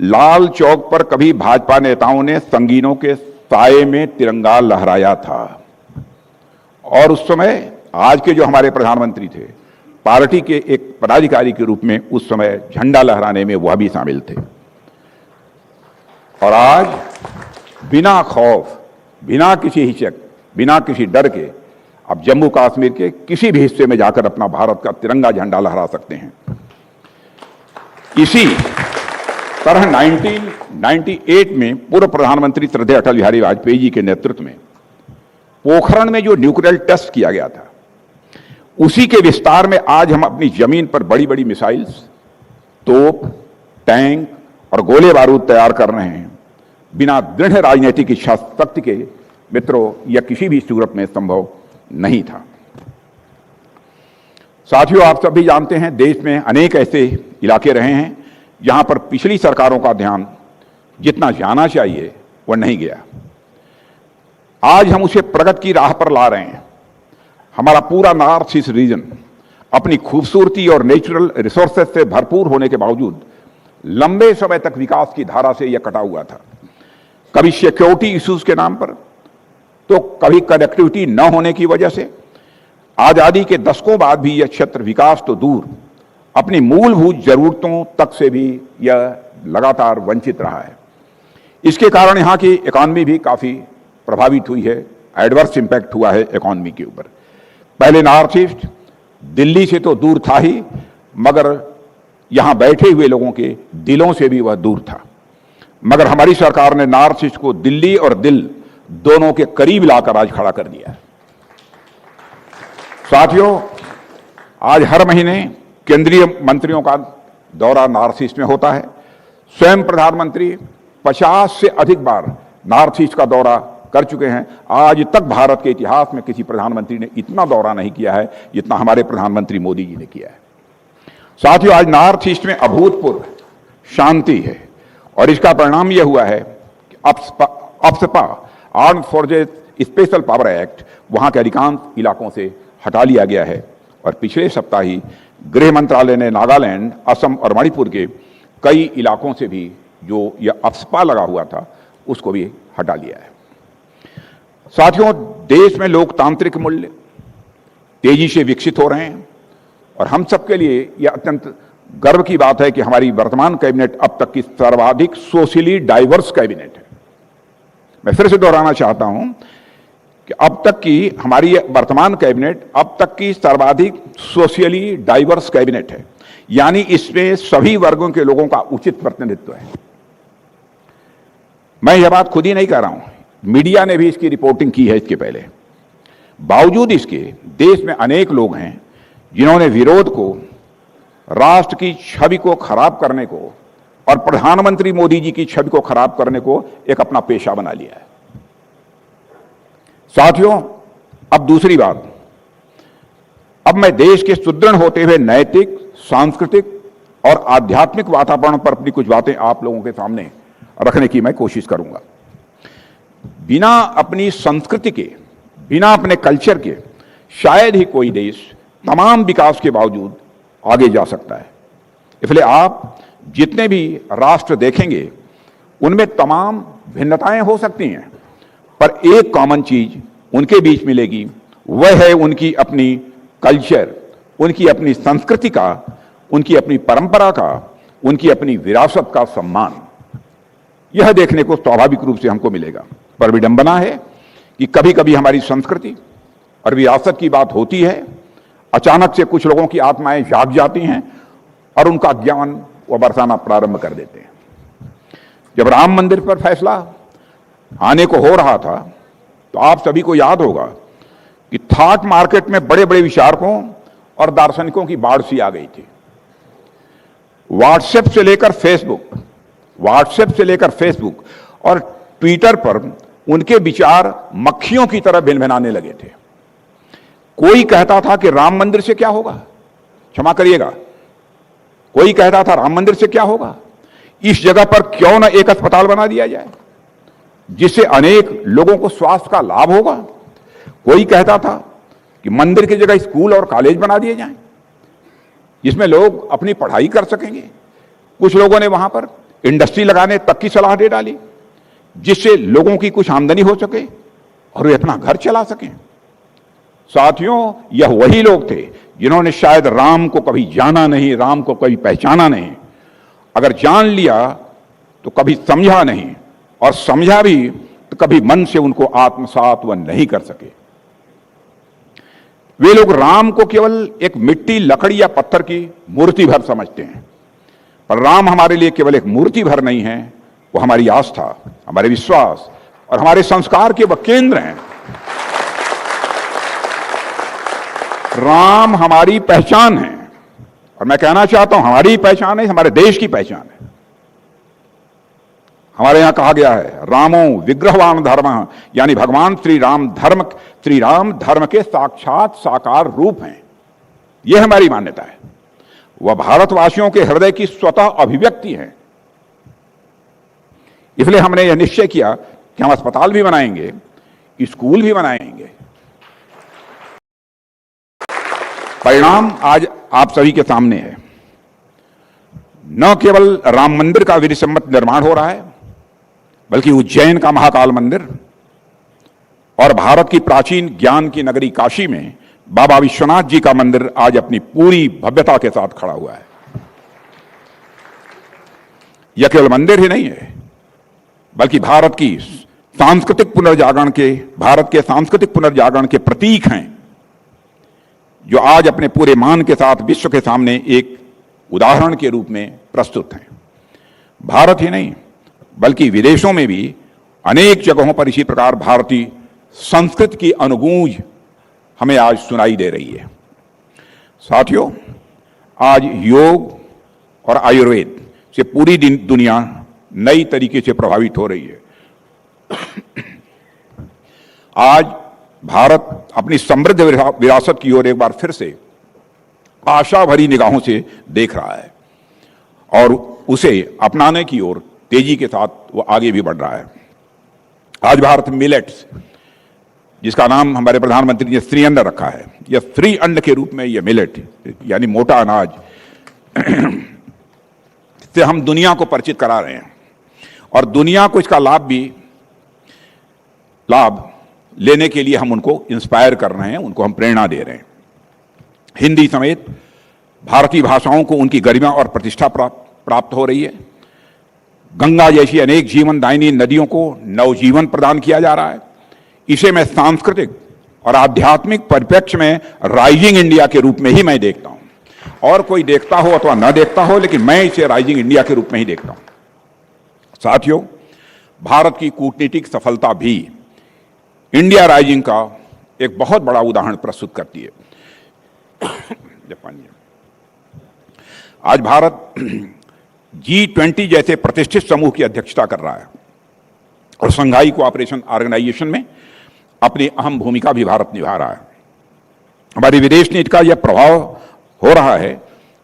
लाल चौक पर कभी भाजपा नेताओं ने संगीनों के साए में तिरंगा लहराया था, और उस समय आज के जो हमारे प्रधानमंत्री थे, पार्टी के एक पदाधिकारी के रूप में उस समय झंडा लहराने में वह भी शामिल थे। और आज बिना खौफ, बिना किसी हिचक, बिना किसी डर के आप जम्मू कश्मीर के किसी भी हिस्से में जाकर अपना भारत का तिरंगा झंडा लहरा सकते हैं। इसी तरह 1998 में पूर्व प्रधानमंत्री श्रद्धेय अटल बिहारी वाजपेयी जी के नेतृत्व में पोखरण में जो न्यूक्लियर टेस्ट किया गया था, उसी के विस्तार में आज हम अपनी जमीन पर बड़ी बड़ी मिसाइल्स, तोप, टैंक और गोले बारूद तैयार कर रहे हैं। बिना दृढ़ राजनीतिक इच्छा शक्ति के मित्रों यह किसी भी सूरत में संभव नहीं था। साथियों, आप सब भी जानते हैं देश में अनेक ऐसे इलाके रहे हैं जहां पर पिछली सरकारों का ध्यान जितना जाना चाहिए वह नहीं गया। आज हम उसे प्रगति की राह पर ला रहे हैं। हमारा पूरा नॉर्थ ईस्ट रीजन अपनी खूबसूरती और नेचुरल रिसोर्सेज से भरपूर होने के बावजूद लंबे समय तक विकास की धारा से यह कटा हुआ था। कभी सिक्योरिटी इश्यूज के नाम पर, तो कभी कनेक्टिविटी न होने की वजह से। आजादी के दशकों बाद भी यह क्षेत्र विकास तो दूर, अपनी मूलभूत जरूरतों तक से भी यह लगातार वंचित रहा है। इसके कारण यहाँ की इकॉनमी भी काफी प्रभावित हुई है, एडवर्स इंपैक्ट हुआ है इकॉनमी के ऊपर। पहले नॉर्थ ईस्ट दिल्ली से तो दूर था ही, मगर यहां बैठे हुए लोगों के दिलों से भी वह दूर था। मगर हमारी सरकार ने नॉर्थ ईस्ट को दिल्ली और दिल दोनों के करीब लाकर आज खड़ा कर दिया है। साथियों, आज हर महीने केंद्रीय मंत्रियों का दौरा नॉर्थ ईस्ट में होता है। स्वयं प्रधानमंत्री 50 से अधिक बार नॉर्थ ईस्ट का दौरा कर चुके हैं। आज तक भारत के इतिहास में किसी प्रधानमंत्री ने इतना दौरा नहीं किया है जितना हमारे प्रधानमंत्री मोदी जी ने किया है। साथियों, आज नॉर्थ ईस्ट में अभूतपूर्व शांति है और इसका परिणाम यह हुआ है कि AFSPA armed forces special power act वहां के अधिकांश इलाकों से हटा लिया गया है और पिछले सप्ताह ही गृह मंत्रालय ने नागालैंड, असम और मणिपुर के कई इलाकों से भी जो यह अफस्पा लगा हुआ था उसको भी हटा लिया है। साथियों, देश में लोकतांत्रिक मूल्य तेजी से विकसित हो रहे हैं और हम सबके लिए यह अत्यंत गर्व की बात है कि हमारी वर्तमान कैबिनेट अब तक की सर्वाधिक सोशली डाइवर्स कैबिनेट है। मैं फिर से दोहराना चाहता हूं कि अब तक की हमारी वर्तमान कैबिनेट अब तक की सर्वाधिक सोशली डाइवर्स कैबिनेट है, यानी इसमें सभी वर्गों के लोगों का उचित प्रतिनिधित्व है। मैं यह बात खुद ही नहीं कह रहा हूं, मीडिया ने भी इसकी रिपोर्टिंग की है इसके पहले। बावजूद इसके देश में अनेक लोग हैं जिन्होंने विरोध को, राष्ट्र की छवि को खराब करने को और प्रधानमंत्री मोदी जी की छवि को खराब करने को एक अपना पेशा बना लिया है। साथियों, अब दूसरी बात, अब मैं देश के सुदृढ़ होते हुए नैतिक, सांस्कृतिक और आध्यात्मिक वातावरण पर अपनी कुछ बातें आप लोगों के सामने रखने की मैं कोशिश करूंगा। बिना अपनी संस्कृति के, बिना अपने कल्चर के शायद ही कोई देश तमाम विकास के बावजूद आगे जा सकता है। इसलिए आप जितने भी राष्ट्र देखेंगे उनमें तमाम भिन्नताएं हो सकती हैं, पर एक कॉमन चीज उनके बीच मिलेगी, वह है उनकी अपनी कल्चर, उनकी अपनी संस्कृति का, उनकी अपनी परंपरा का, उनकी अपनी विरासत का सम्मान। यह देखने को स्वाभाविक रूप से हमको मिलेगा। पर विडंबना है कि कभी कभी हमारी संस्कृति और विरासत की बात होती है, अचानक से कुछ लोगों की आत्माएं जाग जाती हैं और उनका ज्ञान वह बरसाना प्रारंभ कर देते हैं। जब राम मंदिर पर फैसला आने को हो रहा था तो आप सभी को याद होगा कि थॉट मार्केट में बड़े बड़े विचारकों और दार्शनिकों की बाढ़ सी आ गई थी। व्हाट्सएप से लेकर फेसबुक और ट्विटर पर उनके विचार मक्खियों की तरह भिनभिनाने लगे थे। कोई कहता था कि राम मंदिर से क्या होगा, क्षमा करिएगा, कोई कहता था राम मंदिर से क्या होगा, इस जगह पर क्यों ना एक अस्पताल बना दिया जाए जिससे अनेक लोगों को स्वास्थ्य का लाभ होगा। कोई कहता था कि मंदिर की जगह स्कूल और कॉलेज बना दिए जाएं जिसमें लोग अपनी पढ़ाई कर सकेंगे। कुछ लोगों ने वहां पर इंडस्ट्री लगाने तक की सलाह दे डाली जिससे लोगों की कुछ आमदनी हो सके और वे अपना घर चला सकें। साथियों, यह वही लोग थे जिन्होंने शायद राम को कभी जाना नहीं, राम को कभी पहचाना नहीं, अगर जान लिया तो कभी समझा नहीं, और समझा भी तो कभी मन से उनको आत्मसात वह नहीं कर सके। वे लोग राम को केवल एक मिट्टी, लकड़ी या पत्थर की मूर्ति भर समझते हैं, पर राम हमारे लिए केवल एक मूर्ति भर नहीं है, वो हमारी आस्था, हमारे विश्वास और हमारे संस्कार के वह केंद्र हैं। राम हमारी पहचान है, और मैं कहना चाहता हूं हमारी पहचान है, हमारे देश की पहचान है। हमारे यहां कहा गया है, रामो विग्रहवान धर्म, यानी भगवान श्री राम धर्म के साक्षात साकार रूप हैं। यह हमारी मान्यता है। वह भारतवासियों के हृदय की स्वतः अभिव्यक्ति है। इसलिए हमने यह निश्चय किया कि हम अस्पताल भी बनाएंगे, स्कूल भी बनाएंगे। परिणाम आज आप सभी के सामने है। न केवल राम मंदिर का विधिसम्मत निर्माण हो रहा है, बल्कि उज्जैन का महाकाल मंदिर और भारत की प्राचीन ज्ञान की नगरी काशी में बाबा विश्वनाथ जी का मंदिर आज अपनी पूरी भव्यता के साथ खड़ा हुआ है। यह केवल मंदिर ही नहीं है, बल्कि भारत के सांस्कृतिक पुनर्जागरण के प्रतीक हैं, जो आज अपने पूरे मान के साथ विश्व के सामने एक उदाहरण के रूप में प्रस्तुत हैं। भारत ही नहीं, बल्कि विदेशों में भी अनेक जगहों पर इसी प्रकार भारतीय संस्कृति की अनुगूंज हमें आज सुनाई दे रही है। साथियों, आज योग और आयुर्वेद से पूरी दुनिया नई तरीके से प्रभावित हो रही है। आज भारत अपनी समृद्ध विरासत की ओर एक बार फिर से आशा भरी निगाहों से देख रहा है और उसे अपनाने की ओर तेजी के साथ वो आगे भी बढ़ रहा है। आज भारत मिलेट्स, जिसका नाम हमारे प्रधानमंत्री ने श्री अन्न रखा है, यह श्री अन्न के रूप में यह मिलेट यानी मोटा अनाज से हम दुनिया को परिचित करा रहे हैं और दुनिया को इसका लाभ लेने के लिए हम उनको इंस्पायर कर रहे हैं, उनको हम प्रेरणा दे रहे हैं। हिंदी समेत भारतीय भाषाओं को उनकी गरिमा और प्रतिष्ठा प्राप्त हो रही है। गंगा जैसी अनेक जीवनदायिनी नदियों को नवजीवन प्रदान किया जा रहा है। इसे मैं सांस्कृतिक और आध्यात्मिक परिप्रेक्ष्य में राइजिंग इंडिया के रूप में ही मैं देखता हूं। और कोई देखता हो अथवा न देखता हो, लेकिन मैं इसे राइजिंग इंडिया के रूप में ही देखता हूं। साथियों, भारत की कूटनीतिक सफलता भी इंडिया राइजिंग का एक बहुत बड़ा उदाहरण प्रस्तुत करती है। आज भारत G20 जैसे प्रतिष्ठित समूह की अध्यक्षता कर रहा है और शंघाई कोऑपरेशन ऑर्गेनाइजेशन में अपनी अहम भूमिका भी भारत निभा रहा है। हमारी विदेश नीति का यह प्रभाव हो रहा है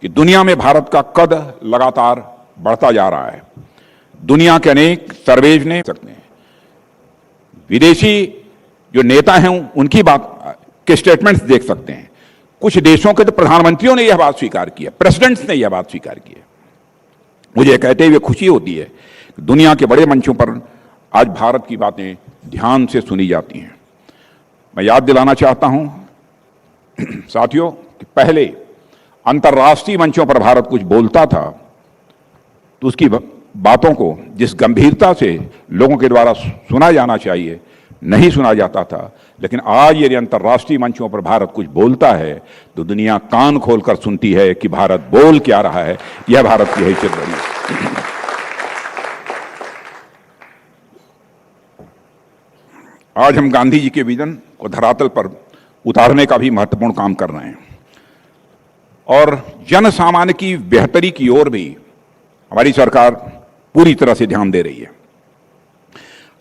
कि दुनिया में भारत का कद लगातार बढ़ता जा रहा है। दुनिया के अनेक सर्वेज ने सकते हैं, विदेशी जो नेता हैं उनकी बात के स्टेटमेंट्स देख सकते हैं। कुछ देशों के तो प्रधानमंत्रियों ने यह बात स्वीकार की है, प्रेसिडेंट्स ने यह बात स्वीकार की है। मुझे कहते हुए खुशी होती है कि दुनिया के बड़े मंचों पर आज भारत की बातें ध्यान से सुनी जाती हैं। मैं याद दिलाना चाहता हूं साथियों कि पहले अंतर्राष्ट्रीय मंचों पर भारत कुछ बोलता था तो उसकी बातों को जिस गंभीरता से लोगों के द्वारा सुना जाना चाहिए नहीं सुना जाता था, लेकिन आज यदि अंतर्राष्ट्रीय मंचों पर भारत कुछ बोलता है तो दुनिया कान खोलकर सुनती है कि भारत बोल क्या रहा है। यह भारत की हैसियत बनी है। आज हम गांधी जी के विजन को धरातल पर उतारने का भी महत्वपूर्ण काम कर रहे हैं और जन सामान्य की बेहतरी की ओर भी हमारी सरकार पूरी तरह से ध्यान दे रही है।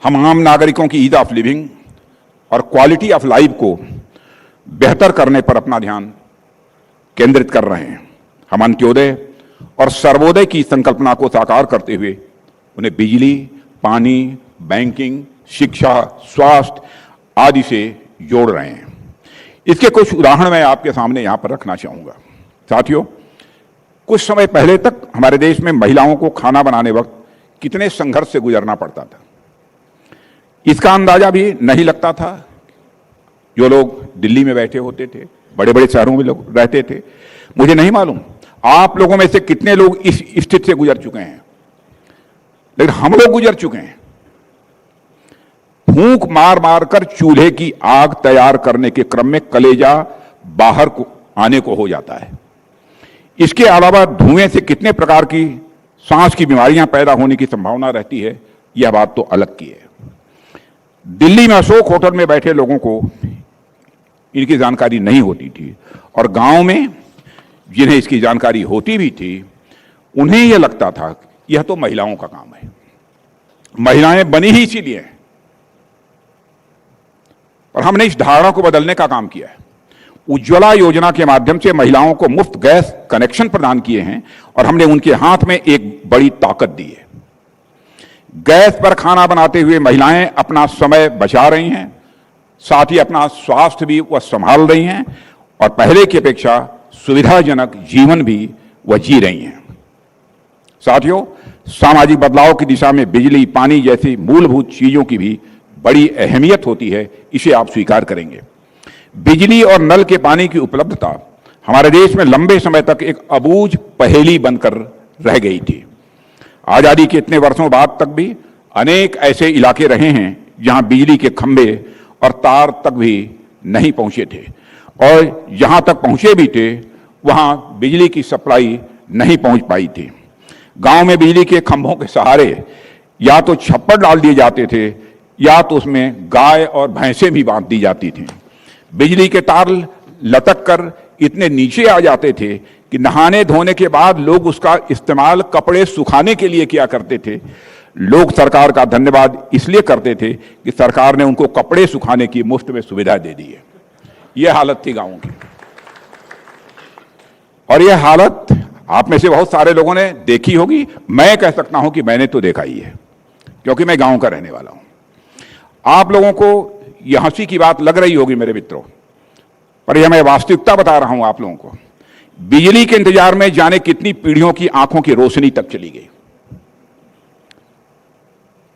हम आम नागरिकों की ईज ऑफ लिविंग और क्वालिटी ऑफ लाइफ को बेहतर करने पर अपना ध्यान केंद्रित कर रहे हैं। हम अंत्योदय और सर्वोदय की संकल्पना को साकार करते हुए उन्हें बिजली, पानी, बैंकिंग, शिक्षा, स्वास्थ्य आदि से जोड़ रहे हैं। इसके कुछ उदाहरण मैं आपके सामने यहां पर रखना चाहूंगा। साथियों, कुछ समय पहले तक हमारे देश में महिलाओं को खाना बनाने वक्त कितने संघर्ष से गुजरना पड़ता था, इसका अंदाजा भी नहीं लगता था। जो लोग दिल्ली में बैठे होते थे, बड़े बड़े शहरों में लोग रहते थे, मुझे नहीं मालूम आप लोगों में से कितने लोग इस स्थिति से गुजर चुके हैं, लेकिन हम लोग गुजर चुके हैं। फूंक मार मार कर चूल्हे की आग तैयार करने के क्रम में कलेजा बाहर को आने को हो जाता है। इसके अलावा धुएं से कितने प्रकार की सांस की बीमारियां पैदा होने की संभावना रहती है, यह बात तो अलग की है। दिल्ली में अशोक होटल में बैठे लोगों को इनकी जानकारी नहीं होती थी, और गांव में जिन्हें इसकी जानकारी होती भी थी उन्हें यह लगता था यह तो महिलाओं का काम है, महिलाएं बनी ही इसीलिए हैं। और हमने इस धारणा को बदलने का काम किया है। उज्ज्वला योजना के माध्यम से महिलाओं को मुफ्त गैस कनेक्शन प्रदान किए हैं और हमने उनके हाथ में एक बड़ी ताकत दी है। गैस पर खाना बनाते हुए महिलाएं अपना समय बचा रही हैं, साथ ही अपना स्वास्थ्य भी वह संभाल रही हैं और पहले की अपेक्षा सुविधाजनक जीवन भी वह जी रही हैं। साथियों, सामाजिक बदलाव की दिशा में बिजली, पानी जैसी मूलभूत चीजों की भी बड़ी अहमियत होती है, इसे आप स्वीकार करेंगे। बिजली और नल के पानी की उपलब्धता हमारे देश में लंबे समय तक एक अबूझ पहेली बनकर रह गई थी। आजादी के इतने वर्षों बाद तक भी अनेक ऐसे इलाके रहे हैं जहां बिजली के खंभे और तार तक भी नहीं पहुंचे थे, और जहां तक पहुंचे भी थे वहां बिजली की सप्लाई नहीं पहुंच पाई थी। गांव में बिजली के खंभों के सहारे या तो छप्पर डाल दिए जाते थे या तो उसमें गाय और भैंसें भी बांध दी जाती थीं। बिजली के तार लटक कर इतने नीचे आ जाते थे कि नहाने धोने के बाद लोग उसका इस्तेमाल कपड़े सुखाने के लिए किया करते थे। लोग सरकार का धन्यवाद इसलिए करते थे कि सरकार ने उनको कपड़े सुखाने की मुफ्त में सुविधा दे दी है। यह हालत थी गांवों की, और यह हालत आप में से बहुत सारे लोगों ने देखी होगी। मैं कह सकता हूं कि मैंने तो देखा ही है, क्योंकि मैं गांव का रहने वाला हूं। आप लोगों को यह हंसी की बात लग रही होगी मेरे मित्रों, पर यह मैं वास्तविकता बता रहा हूं आप लोगों को। बिजली के इंतजार में जाने कितनी पीढ़ियों की आंखों की रोशनी तक चली गई।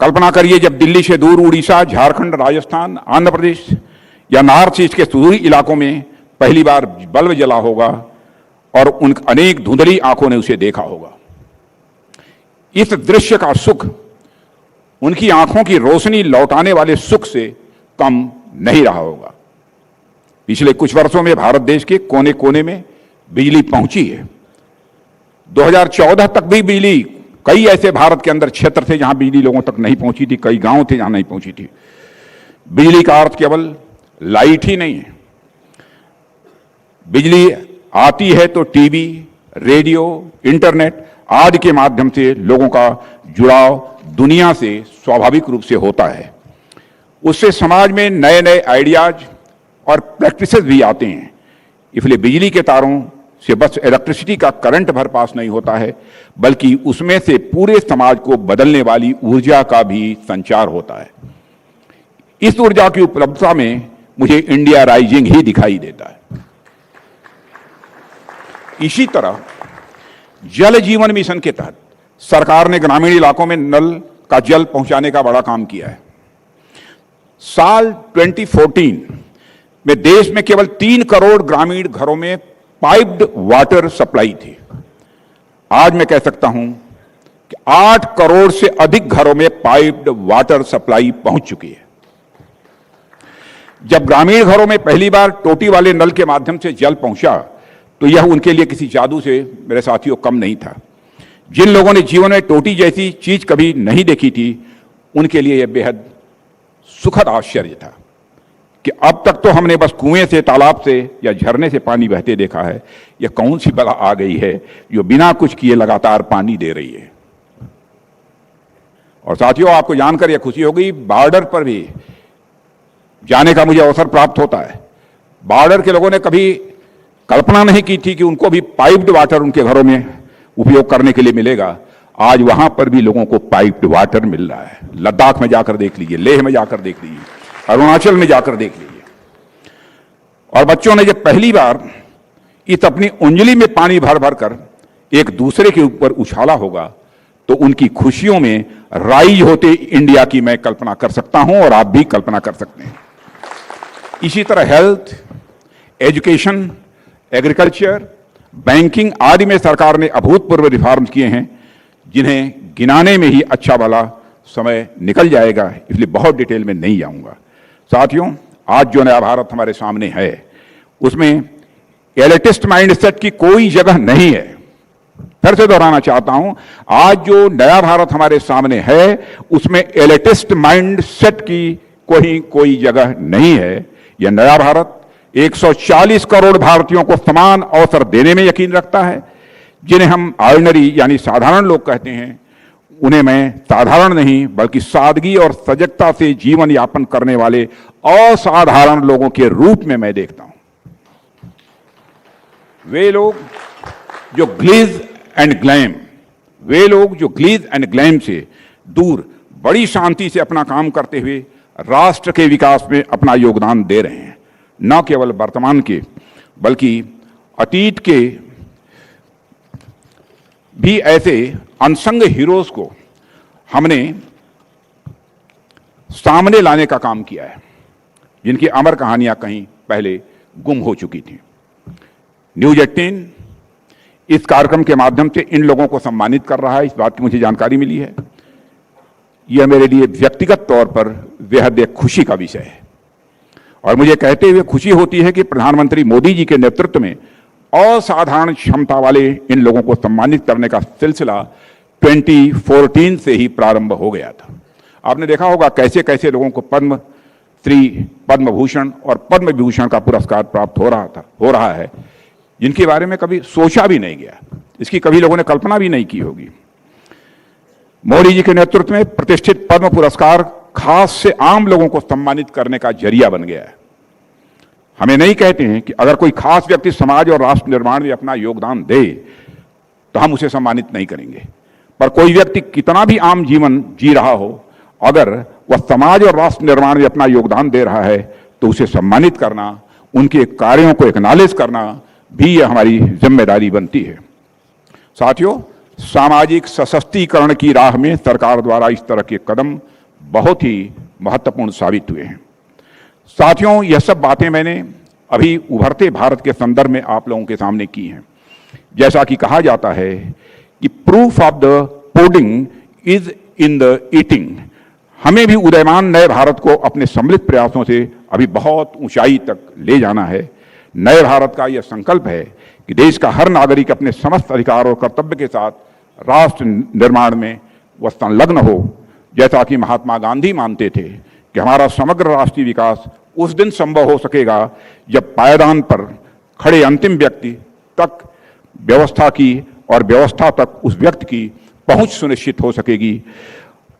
कल्पना करिए, जब दिल्ली से दूर उड़ीसा, झारखंड, राजस्थान, आंध्र प्रदेश या नॉर्थ ईस्ट के सुदूरी इलाकों में पहली बार बल्ब जला होगा और उन अनेक धुंधली आंखों ने उसे देखा होगा। इस दृश्य का सुख उनकी आंखों की रोशनी लौटाने वाले सुख से कम नहीं रहा होगा। पिछले कुछ वर्षों में भारत देश के कोने कोने में बिजली पहुंची है। 2014 तक भी बिजली, कई ऐसे भारत के अंदर क्षेत्र थे जहां बिजली लोगों तक नहीं पहुंची थी, कई गांव थे जहां नहीं पहुंची थी। बिजली का अर्थ केवल लाइट ही नहीं है। बिजली आती है तो टीवी, रेडियो, इंटरनेट आदि के माध्यम से लोगों का जुड़ाव दुनिया से स्वाभाविक रूप से होता है। उससे समाज में नए नए आइडियाज और प्रैक्टिसेस भी आते हैं। इसलिए बिजली के तारों से बस इलेक्ट्रिसिटी का करंट भर पास नहीं होता है, बल्कि उसमें से पूरे समाज को बदलने वाली ऊर्जा का भी संचार होता है। इस ऊर्जा की उपलब्धता में मुझे इंडिया राइजिंग ही दिखाई देता है। इसी तरह जल जीवन मिशन के तहत सरकार ने ग्रामीण इलाकों में नल का जल पहुंचाने का बड़ा काम किया है। साल 2014 में देश में केवल 3 करोड़ ग्रामीण घरों में पाइप्ड वाटर सप्लाई थी। आज मैं कह सकता हूं कि 8 करोड़ से अधिक घरों में पाइप्ड वाटर सप्लाई पहुंच चुकी है। जब ग्रामीण घरों में पहली बार टोटी वाले नल के माध्यम से जल पहुंचा तो यह उनके लिए किसी जादू से, मेरे साथियों, कम नहीं था। जिन लोगों ने जीवन में टोटी जैसी चीज कभी नहीं देखी थी, उनके लिए यह बेहद सुखद आश्चर्य था कि अब तक तो हमने बस कुएं से, तालाब से या झरने से पानी बहते देखा है। यह कौन सी बला आ गई है जो बिना कुछ किए लगातार पानी दे रही है। और साथियों, आपको जानकर यह खुशी होगी, बॉर्डर पर भी जाने का मुझे अवसर प्राप्त होता है। बॉर्डर के लोगों ने कभी कल्पना नहीं की थी कि उनको भी पाइप्ड वाटर उनके घरों में उपयोग करने के लिए मिलेगा। आज वहां पर भी लोगों को पाइप्ड वाटर मिल रहा है। लद्दाख में जाकर देख लीजिए, लेह में जाकर देख लीजिए, अरुणाचल में जाकर देख लीजिए। और बच्चों ने जब पहली बार इस अपनी उंगली में पानी भर भर कर एक दूसरे के ऊपर उछाला होगा तो उनकी खुशियों में राइज होते इंडिया की मैं कल्पना कर सकता हूं और आप भी कल्पना कर सकते हैं। इसी तरह हेल्थ, एजुकेशन, एग्रीकल्चर, बैंकिंग आदि में सरकार ने अभूतपूर्व रिफॉर्म्स किए हैं, जिन्हें गिनाने में ही अच्छा वाला समय निकल जाएगा, इसलिए बहुत डिटेल में नहीं जाऊंगा। साथियों, आज जो नया भारत हमारे सामने है उसमें एलिटिस्ट माइंडसेट की कोई जगह नहीं है। फिर से दोहराना चाहता हूं, आज जो नया भारत हमारे सामने है उसमें एलिटिस्ट माइंडसेट की कोई जगह नहीं है। यह नया भारत 140 करोड़ भारतीयों को समान अवसर देने में यकीन रखता है। जिन्हें हम ऑर्डिनरी यानी साधारण लोग कहते हैं, उन्हें मैं साधारण नहीं बल्कि सादगी और सजगता से जीवन यापन करने वाले असाधारण लोगों के रूप में मैं देखता हूं। वे लोग जो ग्लीज एंड ग्लैम से दूर बड़ी शांति से अपना काम करते हुए राष्ट्र के विकास में अपना योगदान दे रहे हैं। न केवल वर्तमान के बल्कि अतीत के भी ऐसे अनसंग हीरोज को हमने सामने लाने का काम किया है, जिनकी अमर कहानियां कहीं पहले गुम हो चुकी थी। न्यूज 18 इस कार्यक्रम के माध्यम से इन लोगों को सम्मानित कर रहा है, इस बात की मुझे जानकारी मिली है। यह मेरे लिए व्यक्तिगत तौर पर बेहद एक खुशी का विषय है और मुझे कहते हुए खुशी होती है कि प्रधानमंत्री मोदी जी के नेतृत्व में असाधारण क्षमता वाले इन लोगों को सम्मानित करने का सिलसिला 2014 से ही प्रारंभ हो गया था। आपने देखा होगा कैसे कैसे लोगों को पद्म श्री, पद्म भूषण और पद्म विभूषण का पुरस्कार प्राप्त हो रहा है, जिनके बारे में कभी सोचा भी नहीं गया, इसकी कभी लोगों ने कल्पना भी नहीं की होगी। मोदी जी के नेतृत्व में प्रतिष्ठित पद्म पुरस्कार खास से आम लोगों को सम्मानित करने का जरिया बन गया है। हमें नहीं कहते हैं कि अगर कोई खास व्यक्ति समाज और राष्ट्र निर्माण में अपना योगदान दे तो हम उसे सम्मानित नहीं करेंगे, पर कोई व्यक्ति कितना भी आम जीवन जी रहा हो, अगर वह समाज और राष्ट्र निर्माण में अपना योगदान दे रहा है तो उसे सम्मानित करना, उनके कार्यों को एक्नॉलेज करना भी यह हमारी जिम्मेदारी बनती है। साथियों, सामाजिक सशक्तिकरण की राह में सरकार द्वारा इस तरह के कदम बहुत ही महत्वपूर्ण साबित हुए हैं। साथियों, यह सब बातें मैंने अभी उभरते भारत के संदर्भ में आप लोगों के सामने की हैं। जैसा कि कहा जाता है कि proof of the pudding is in the eating. हमें भी उदयमान नए भारत को अपने सम्मिलित प्रयासों से अभी बहुत ऊंचाई तक ले जाना है। नए भारत का यह संकल्प है कि देश का हर नागरिक अपने समस्त अधिकार और कर्तव्य के साथ राष्ट्र निर्माण में वह संलग्न हो। जैसा कि महात्मा गांधी मानते थे कि हमारा समग्र राष्ट्रीय विकास उस दिन संभव हो सकेगा जब पायदान पर खड़े अंतिम व्यक्ति तक व्यवस्था की और व्यवस्था तक उस व्यक्ति की पहुंच सुनिश्चित हो सकेगी।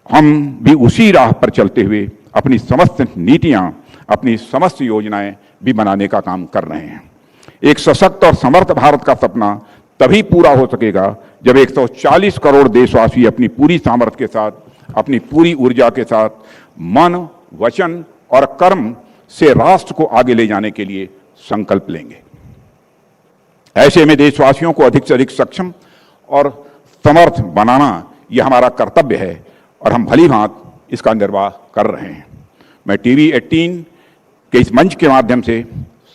हम भी उसी राह पर चलते हुए अपनी समस्त नीतियां, अपनी समस्त योजनाएं भी बनाने का काम कर रहे हैं। एक सशक्त और समर्थ भारत का सपना तभी पूरा हो सकेगा जब 140 करोड़ देशवासी अपनी पूरी सामर्थ्य के साथ, अपनी पूरी ऊर्जा के साथ, मन, वचन और कर्म से राष्ट्र को आगे ले जाने के लिए संकल्प लेंगे। ऐसे में देशवासियों को अधिक से अधिक सक्षम और समर्थ बनाना यह हमारा कर्तव्य है और हम भली भांति इसका निर्वाह कर रहे हैं। मैं टीवी 18 के इस मंच के माध्यम से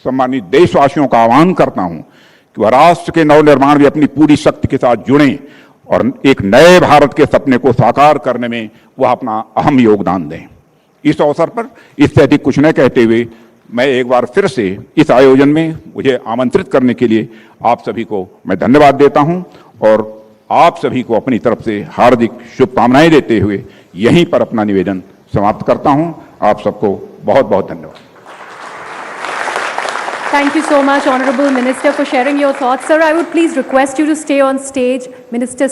सम्मानित देशवासियों का आह्वान करता हूं कि वह राष्ट्र के नवनिर्माण में अपनी पूरी शक्ति के साथ जुड़ें और एक नए भारत के सपने को साकार करने में वह अपना अहम योगदान दें। इस अवसर पर इससे अधिक कुछ न कहते हुए मैं एक बार फिर से इस आयोजन में मुझे आमंत्रित करने के लिए आप सभी को मैं धन्यवाद देता हूं और आप सभी को अपनी तरफ से हार्दिक शुभकामनाएं देते हुए यहीं पर अपना निवेदन समाप्त करता हूं। आप सबको बहुत बहुत धन्यवाद। Thank you so much, Honorable Minister, for sharing your thoughts. Sir, I would please request you to stay on stage. Minister